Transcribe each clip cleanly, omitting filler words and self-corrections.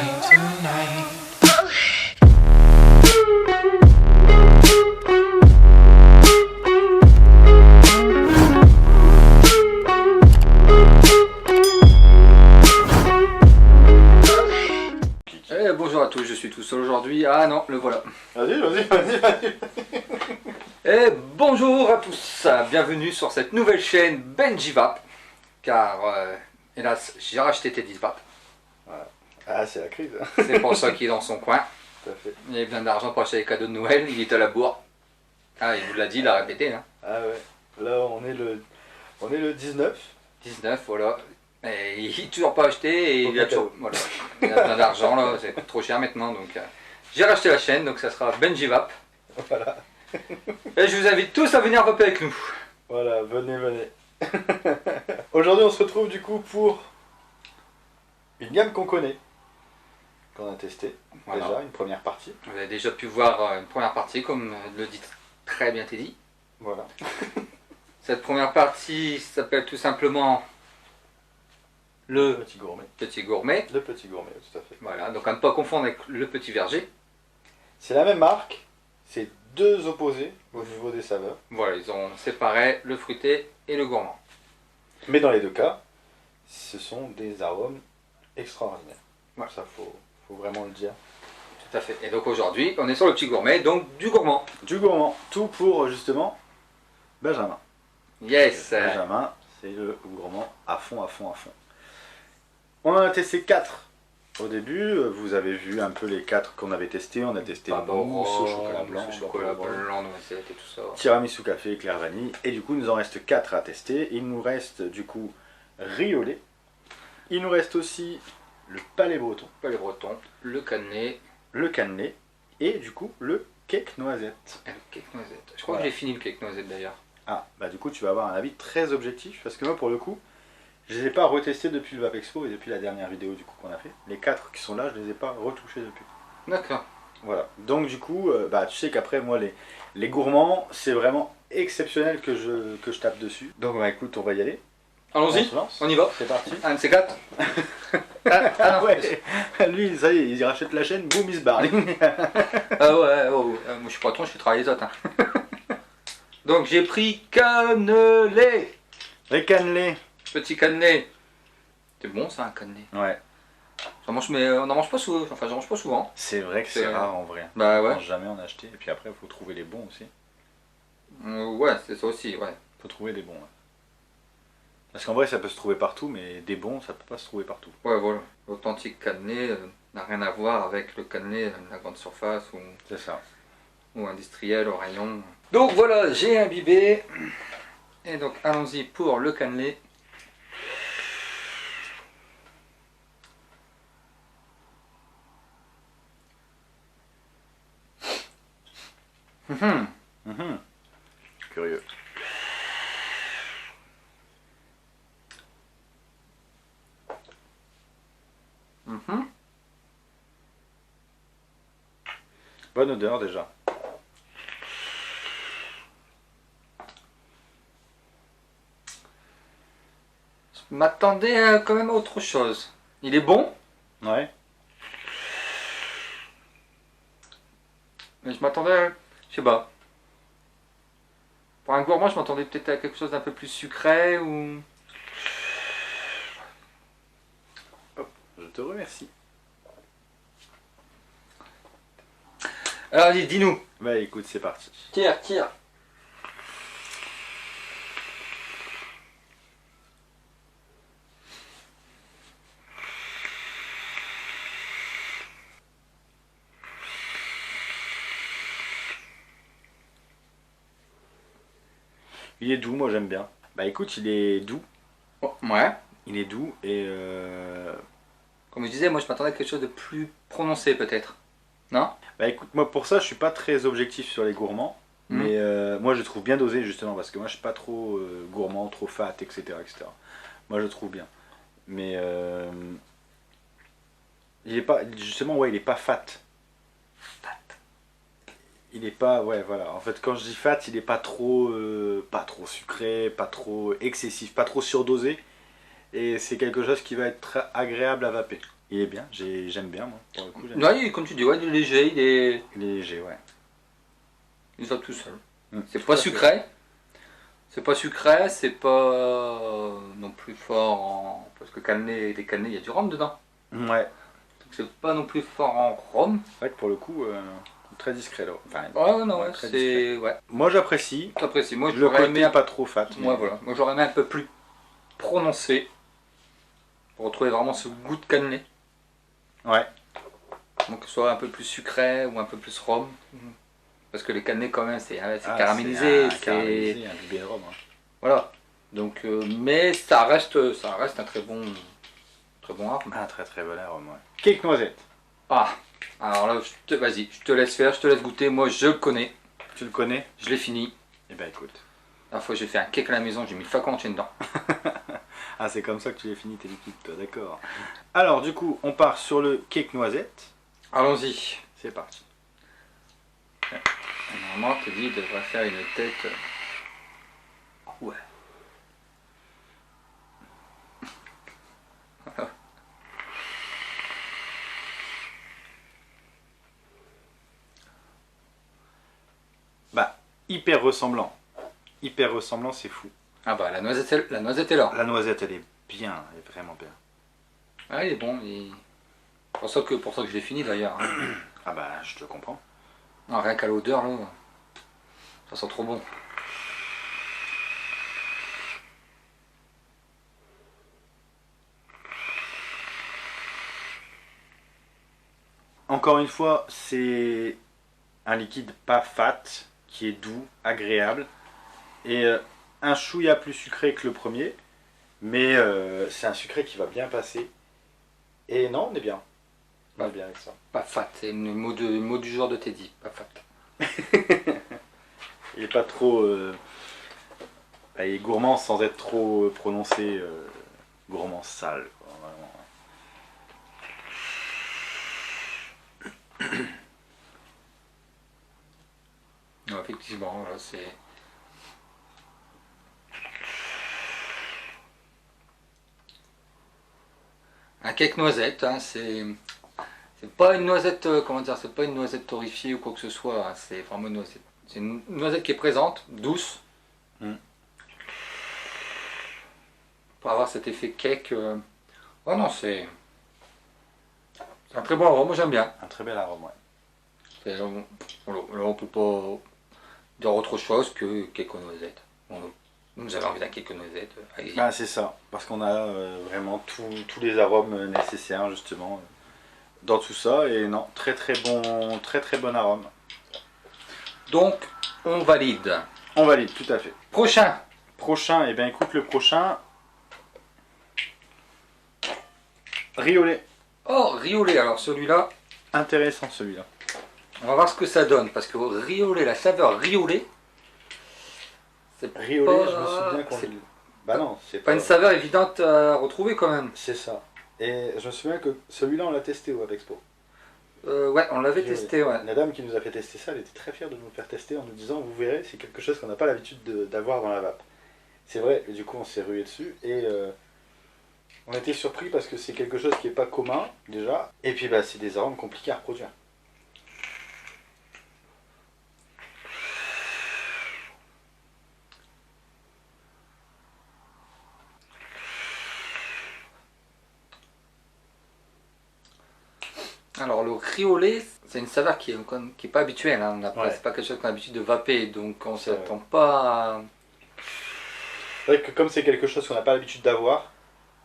mine tonight. Bonjour à tous, je suis tout seul aujourd'hui. Ah non, le voilà. Vas-y. Et bonjour à tous, bienvenue sur cette nouvelle chaîne Benjivap. Car, hélas, j'ai racheté Teddy's-Vap. Voilà. Ah, c'est la crise. C'est pour ça qu'il est dans son coin. Tout à fait. Il a besoin d'argent pour acheter les cadeaux de Noël, il est à la bourre. Ah, il vous l'a dit, il l'a répété. Hein. Ah ouais. Là, on est le 19. 19, voilà. Et il n'a toujours pas acheté et il a toujours... Voilà. Voilà. Il a besoin d'argent, là, c'est trop cher maintenant. Donc, j'ai racheté la chaîne, donc ça sera Benjivap. Voilà. Et je vous invite tous à venir vaper avec nous. Voilà, venez. Aujourd'hui, on se retrouve du coup pour une gamme qu'on connaît, qu'on a testé Voilà. déjà, une première partie. Vous avez déjà pu voir une première partie, comme le dit très bien Teddy. Voilà. Cette première partie s'appelle tout simplement le Petit gourmet. petit gourmet. Le petit gourmet, tout à fait. Voilà, donc à ne pas confondre avec le petit verger. C'est la même marque, c'est deux opposés au niveau des saveurs. Voilà, ils ont séparé le fruité et le gourmand. Mais dans les deux cas, ce sont des arômes extraordinaires. Ouais. Ça, faut vraiment le dire. Tout à fait. Et donc aujourd'hui, on est sur le petit gourmet, donc du gourmand. Du gourmand, tout pour justement Benjamin. Yes. Benjamin, c'est le gourmand à fond. On en a testé 4 au début. Vous avez vu un peu les 4 qu'on avait testés. On a testé mousse au chocolat blanc, c'était tout ça. tiramisu café, éclair vanille. Et du coup, il nous en reste 4 à tester. Il nous reste du coup riolet. Il nous reste aussi le palais breton, Pas les bretons, le cannelé le cannelé et du coup le cake noisette. et le cake noisette. Je crois Voilà. que j'ai fini le cake noisette d'ailleurs. Ah, bah du coup, tu vas avoir un avis très objectif parce que moi, pour le coup, je les ai pas retestés depuis le Vape Expo et depuis la dernière vidéo du coup qu'on a fait. Les 4 qui sont là, je les ai pas retouchés depuis. D'accord. Voilà. Donc du coup, bah tu sais qu'après moi les gourmands, c'est vraiment exceptionnel que je tape dessus. Donc bah écoute, on va y aller. Allons-y, On se lance. on y va. C'est parti. Un de ces 4. Ah ouais. Lui, ça y est, il rachète la chaîne, boum, il se barre. Ah ouais, moi je suis patron, je suis travaillé les autres. Hein. Donc j'ai pris cannelé. Les cannelés. Petit cannelé. C'est bon ça un cannelé. Ouais. J'en mange, mais on n'en mange pas souvent. Enfin j'en mange pas souvent. C'est vrai que c'est C'est- rare en vrai. Bah On ouais. pense jamais en acheter. Et puis après, il faut trouver les bons aussi. Ouais, c'est ça aussi, ouais. Faut trouver des bons. Ouais. Parce qu'en vrai, ça peut se trouver partout, mais des bons, ça peut pas se trouver partout. Ouais voilà. L'authentique cannelé n'a rien à voir avec le cannelé de la grande surface C'est ça. ou industriel au rayon. Donc voilà, j'ai imbibé. Et donc allons-y pour le cannelé. Curieux. Mhm. Bonne odeur déjà. Je m'attendais quand même à autre chose. Il est bon, Ouais. mais je m'attendais, je sais pas. Pour un gourmand, je m'attendais peut-être à quelque chose d'un peu plus sucré ou... Je te remercie. Alors dis-nous. Bah écoute, c'est parti. Tire. Il est doux, moi j'aime bien. Bah écoute, il est doux. Oh, ouais. Il est doux et Comme je disais, moi je m'attendais à quelque chose de plus prononcé peut-être. Non? bah écoute, moi pour ça je suis pas très objectif sur les gourmands. Mhm. Mais moi je trouve bien dosé justement parce que moi je suis pas trop gourmand, trop fat, etc. Moi je trouve bien. Mais il est pas, justement ouais, il est pas fat. Il est pas, ouais voilà, en fait quand je dis fat, il est pas trop sucré, pas trop excessif, pas trop surdosé. Et c'est quelque chose qui va être très agréable à vaper. Il est bien, j'aime bien moi, pour le coup. Ouais, comme tu dis, ouais, il est léger, Il est léger, ouais. il va tout seul. C'est tout pas à fait. sucré. C'est pas sucré, c'est pas non plus fort en... Parce que les cannelés, il y a du rhum dedans. Ouais. Donc c'est pas non plus fort en rhum. C'est vrai que pour le coup, très discret là. Enfin, Ouais, non, ouais, ouais, très c'est... Ouais, moi j'apprécie. t'apprécies. Moi, Le j'aurais aimé côté pas trop fat. Mais... Ouais, voilà. Moi, j'aurais aimé un peu plus prononcé. Pour retrouver vraiment ce goût de cannelé. Ouais. Donc que ce soit un peu plus sucré ou un peu plus rhum. Parce que les cannelés quand même c'est caramélisé. C'est caramélisé, imbibé de rhum. Hein. Voilà. Donc, mais ça reste un très bon arôme. Ah, très bon arôme, ouais. Cake noisette. Ah, alors là, vas-y, je te laisse faire, je te laisse goûter. Moi, je le connais, Tu le connais? je l'ai fini. Eh ben écoute. La fois, j'ai fait un cake à la maison, j'ai mis le flacon entier dedans. Ah, c'est comme ça que tu l'as fini tes liquides, toi, d'accord. Alors, du coup, on part sur le cake noisette. Allons-y. C'est parti. Normalement, Teddy devrait faire une tête. Ouais. Bah, hyper ressemblant. Hyper ressemblant, c'est fou. Ah bah la noisette est là. La noisette, elle est bien, elle est vraiment bien. Ah, il est bon. Pour ça que je l'ai fini d'ailleurs. Hein. Ah bah, je te comprends. Non, rien qu'à l'odeur là, ça sent trop bon. Encore une fois, c'est un liquide pas fat, qui est doux, agréable. Et un chouïa plus sucré que le premier. Mais c'est un sucré qui va bien passer. Et non, on est bien. On est bien avec ça. Pas fat, c'est le mot du jour de Teddy, pas fat. Il est pas trop... il est gourmand sans être trop prononcé. Gourmand sale, quoi, vraiment. Non, effectivement, là, c'est... Un cake noisette, hein, c'est pas une noisette, comment dire, c'est pas une noisette torréfiée ou quoi que ce soit, hein, c'est vraiment une noisette. C'est une noisette qui est présente, douce. Pour avoir cet effet cake. Oh non, c'est un très bon arôme, moi j'aime bien. Un très bel arôme, ouais. Voilà, là, on peut pas dire autre chose que cake aux noisettes. Vous avez envie d'un cake aux noisettes, allez-y. Bah, c'est ça, parce qu'on a vraiment tous les arômes nécessaires justement dans tout ça. Et non, très bon arôme. Donc, on valide. On valide, tout à fait. Prochain. Prochain, et bien écoute le prochain. Riolet. Oh, riolet, alors celui-là, Intéressant celui-là. on va voir ce que ça donne, parce que riolet, la saveur riolet, c'est Riolet, pas, je me souviens qu'on... c'est Bah non, c'est pas une saveur évidente à retrouver quand même. C'est ça. Et je me souviens que celui-là, on l'a testé au Avexpo. Ouais, on l'avait testé, ouais. La dame qui nous a fait tester ça, elle était très fière de nous le faire tester en nous disant, vous verrez, c'est quelque chose qu'on n'a pas l'habitude d'avoir dans la vape. C'est vrai, et du coup on s'est rué dessus, et on était surpris parce que c'est quelque chose qui n'est pas commun, déjà, et puis bah, c'est des arômes compliqués à reproduire. Alors le riolet, c'est une saveur qui est pas habituelle, hein. Ouais. C'est pas quelque chose qu'on a l'habitude de vaper, donc on C'est vrai. s'attend pas à... C'est vrai que comme c'est quelque chose qu'on n'a pas l'habitude d'avoir,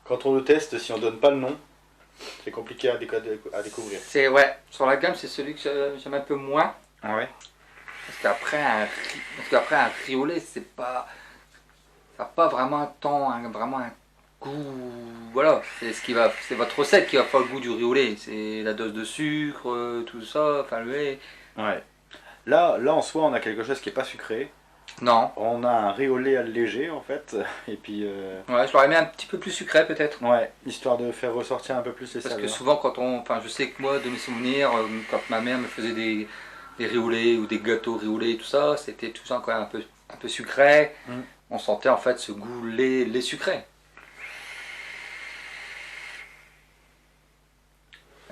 quand on le teste, si on donne pas le nom, c'est compliqué à découvrir. C'est ouais, sur la gamme c'est celui que j'aime un peu moins, Ah ouais. parce qu'après un riolet c'est pas... Ça n'a pas vraiment un temps, vraiment un goût... Voilà, c'est votre recette qui va faire le goût du riolet, c'est la dose de sucre, tout ça, enfin le lait... Ouais. Là en soi, on a quelque chose qui est pas sucré. Non, On a un riolet léger en fait, et puis ouais, je l'aurais mis un petit peu plus sucré peut-être. ouais, histoire de faire ressortir un peu plus les Parce que saveurs. souvent quand enfin je sais que moi de mes souvenirs, quand ma mère me faisait des riolets ou des gâteaux riolés et tout ça, c'était tout ça quand même un peu sucré. Mm. On sentait en fait ce goût lait sucré.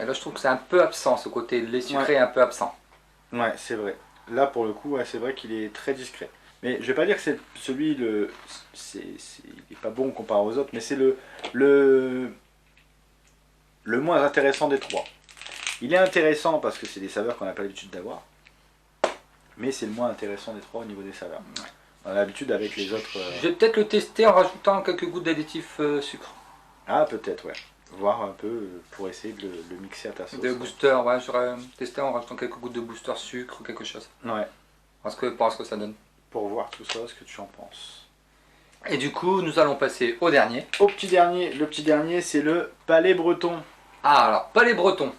Et là, je trouve que c'est un peu absent, ce côté lait sucré est un peu absent. Ouais, c'est vrai. Là, pour le coup, ouais, c'est vrai qu'il est très discret. Mais je vais pas dire que c'est celui, il est pas bon comparé aux autres, mais c'est le, le moins intéressant des trois. Il est intéressant parce que c'est des saveurs qu'on n'a pas l'habitude d'avoir, mais c'est le moins intéressant des trois au niveau des saveurs. On a l'habitude avec les autres. Je vais peut-être le tester en rajoutant quelques gouttes d'additif sucre. Ah, peut-être, ouais. Voir un peu pour essayer de le mixer à ta sauce. De booster, ouais, j'aurais testé en rajoutant quelques gouttes de booster sucre ou quelque chose. Ouais. Pour ce que ça donne. Pour voir tout ça, ce que tu en penses. Et du coup, nous allons passer au dernier. Au petit dernier, le petit dernier, c'est le palais breton. Ah, alors, palais breton.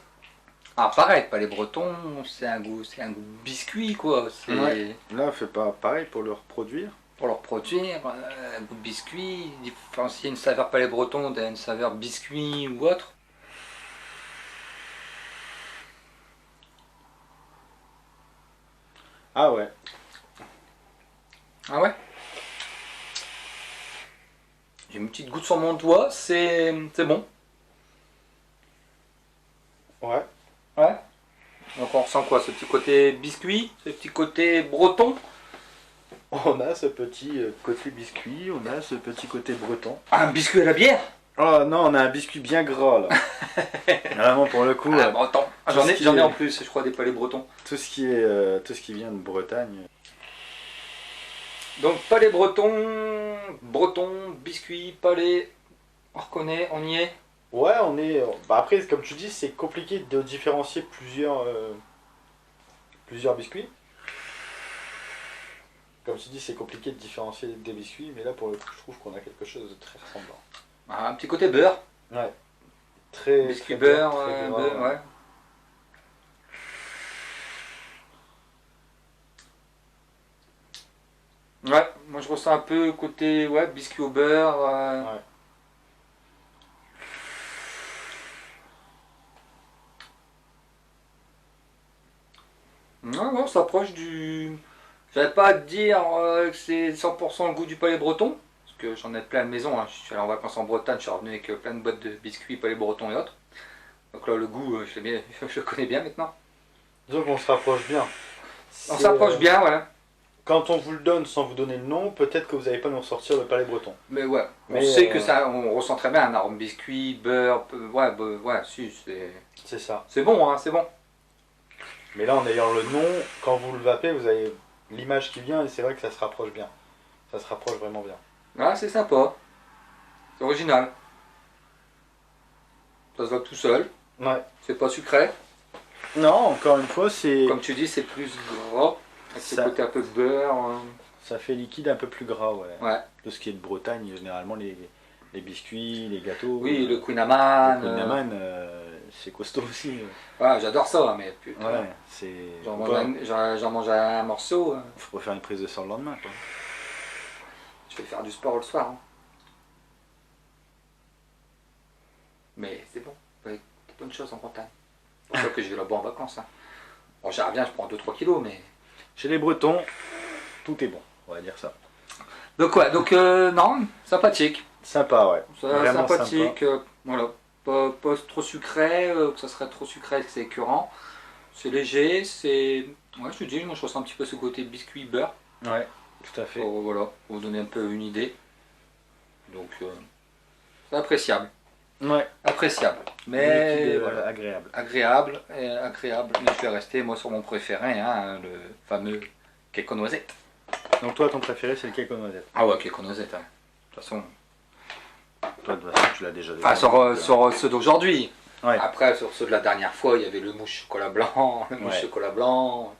Ah, pareil, palais breton, c'est un goût biscuit, quoi. C'est Ouais. Là, fais pas pareil pour le reproduire. pour leur produire, un goût de biscuit, différencier une saveur palais breton d'une saveur biscuit ou autre. Ah ouais. Ah ouais? J'ai une petite goutte sur mon doigt, c'est bon. Ouais. Ouais. Donc on ressent quoi? Ce petit côté biscuit, ce petit côté breton. On a ce petit côté biscuit, on a ce petit côté breton. Un biscuit à la bière? Oh non, on a un biscuit bien gras là. Vraiment pour le coup, Ah, breton. Ah, tout ce qui j'en ai est- en plus, je crois, des palais bretons. tout ce qui vient de Bretagne. Donc palais breton, biscuit, palais, on reconnaît, on y est. Ouais, on est. Bah après, comme tu dis, c'est compliqué de différencier plusieurs biscuits. Comme tu dis, c'est compliqué de différencier des biscuits, mais là pour le coup, je trouve qu'on a quelque chose de très ressemblant. Ah, un petit côté beurre, Ouais. Très. biscuit très beurre, très gras. beurre, ouais. Ouais, moi je ressens un peu côté biscuit au beurre. Ouais. Non, on s'approche du. J'allais pas te dire que c'est 100% le goût du palais breton, parce que j'en ai plein de maisons. Hein. Je suis allé en vacances en Bretagne, je suis revenu avec plein de boîtes de biscuits, palais breton et autres. Donc là, le goût, je le connais bien maintenant. Disons qu'on se rapproche bien. On C'est, s'approche bien, voilà. Quand on vous le donne sans vous donner le nom, peut-être que vous n'allez pas nous ressortir le palais breton. Mais ouais, on Mais, sait que ça, on ressent très bien un arôme biscuit, beurre, ouais, si, C'est ça. c'est bon, hein, c'est bon. Mais là, en ayant le nom, quand vous le vapez, vous avez l'image qui vient et c'est vrai que ça se rapproche bien. Ça se rapproche vraiment bien. Ouais, c'est sympa. C'est original. Ça se voit tout seul. Ouais. C'est pas sucré. Non, encore une fois, c'est Comme tu dis, c'est plus gras. Avec ce Ça- côté un peu beurre. ça fait liquide un peu plus gras, ouais. Ouais. De ce qui est de Bretagne, généralement les biscuits, les gâteaux. Oui, le Queen Amman. le Queen Amman, c'est costaud aussi. Ouais, j'adore ça, mais putain. Ouais, c'est. J'en Faut mange, j'en mange un morceau. faut pas faire une prise de sang le lendemain, quoi. Je vais faire du sport le soir. Hein. Mais c'est bon. Ouais, des bonnes choses en Bretagne. C'est pour ça que je vais là-bas en vacances. Hein. Bon, j'arrive bien, je prends 2-3 kilos, mais. Chez les Bretons, tout est bon, on va dire ça. Donc, ouais, non, sympathique. Sympa, ouais. Ça, Vraiment sympathique. sympa. Voilà. Pas trop sucré, que ça serait trop sucré, c'est écœurant. C'est léger, c'est. Ouais, je te dis, moi je ressens un petit peu ce côté biscuit beurre. Ouais, tout à fait. Voilà, pour vous donner un peu une idée. Donc, c'est appréciable. Ouais. Appréciable. Liquide, Mais voilà. agréable. Agréable. Mais je vais rester moi sur mon préféré, hein, le fameux cake aux noisettes. Donc toi, ton préféré, c'est le cake aux noisettes. Ah ouais, cake aux noisettes. Hein. De toute façon. Toi, de toute façon, tu l'as déjà Enfin, découvert. sur ceux d'aujourd'hui. Ouais. Après, sur ceux de la dernière fois, il y avait le mouche chocolat blanc, le mouche Ouais. chocolat blanc,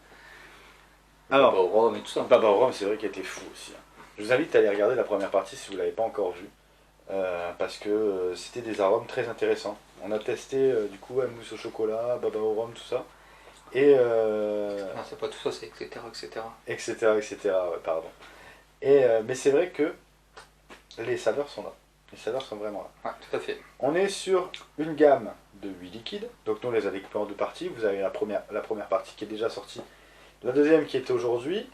Alors, au rhum et tout ça. Baba au rhum, c'est vrai qu'il était fou aussi. Hein. Je vous invite à aller regarder la première partie si vous ne l'avez pas encore vue. Parce que c'était des arômes très intéressants. On a testé du coup mousse au chocolat, baba au rhum, tout ça. Et Non, c'est pas tout ça, c'est etc. etc. etc. Ouais, pardon. Et, mais c'est vrai que les saveurs sont là. Les saveurs sont vraiment là. Ouais, tout à fait. On est sur une gamme de 8 liquides. Donc nous on les a découpés en deux parties. Vous avez la première partie qui est déjà sortie. La deuxième qui est aujourd'hui.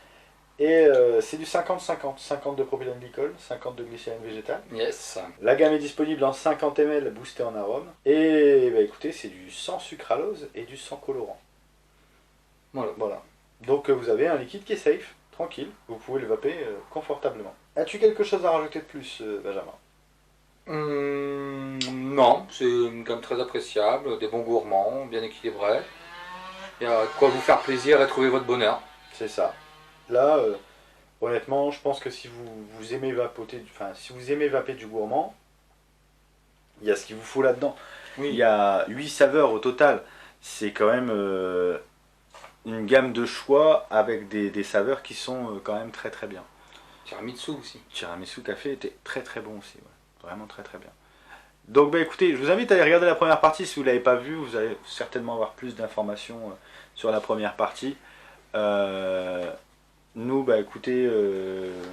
Et c'est du 50-50, 50 de propylène glycol, 50 de glycérine végétale. Yes. La gamme est disponible en 50 ml boosté en arôme. Et bah, écoutez, c'est du sans sucralose et du sans colorant. Voilà. Donc vous avez un liquide qui est safe, tranquille, vous pouvez le vaper confortablement. As-tu quelque chose à rajouter de plus, Benjamin? Non, c'est une gamme très appréciable, des bons gourmands, bien équilibrés. Il y a de quoi vous faire plaisir et trouver votre bonheur. C'est ça. Là, honnêtement, je pense que si vous aimez vapoter, enfin, si vous aimez vaper du gourmand, il y a ce qu'il vous faut là-dedans. Oui. Il y a 8 saveurs au total. C'est quand même une gamme de choix avec des saveurs qui sont quand même très très bien. Tiramisu aussi. Tiramisu café était très très bon aussi. Ouais. Vraiment très très bien. Donc bah écoutez, je vous invite à aller regarder la première partie si vous ne l'avez pas vue. Vous allez certainement avoir plus d'informations sur la première partie. Nous, bah écoutez,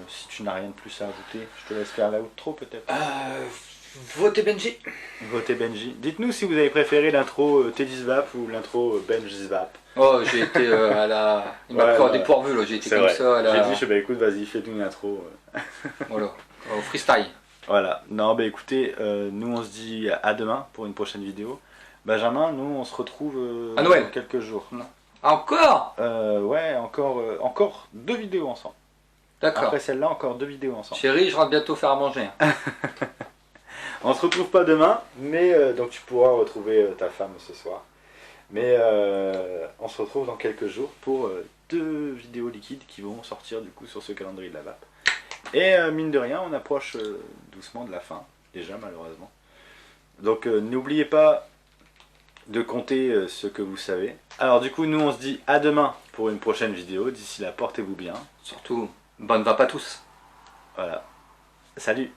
si tu n'as rien de plus à ajouter, je te laisse faire la outro peut-être. Votez Benji. Votez Benji. Dites-nous si vous avez préféré l'intro Teddy Svap ou l'intro Benji Svap. Oh, j'ai été à la... Il m'a pris au dépourvu, là. J'ai été comme vrai. ça à la... J'ai dit, bah écoute, vas-y, fais-nous une intro. Voilà, au freestyle. Voilà. Non, bah écoutez, nous on se dit à demain pour une prochaine vidéo. Benjamin, nous on se retrouve à Noël. dans quelques jours. Non. Encore Ouais, encore 2 vidéos ensemble. D'accord. Après celle-là, encore 2 vidéos ensemble. Chérie, je rentre bientôt faire à manger. On se retrouve pas demain, mais donc tu pourras retrouver ta femme ce soir. Mais on se retrouve dans quelques jours pour 2 vidéos liquides qui vont sortir du coup sur ce calendrier de la vape. Et mine de rien, on approche doucement de la fin, déjà malheureusement. Donc n'oubliez pas de compter ce que vous savez. Alors du coup, nous on se dit à demain pour une prochaine vidéo. D'ici là, portez-vous bien. Surtout, bonne vape à tous. Voilà. Salut.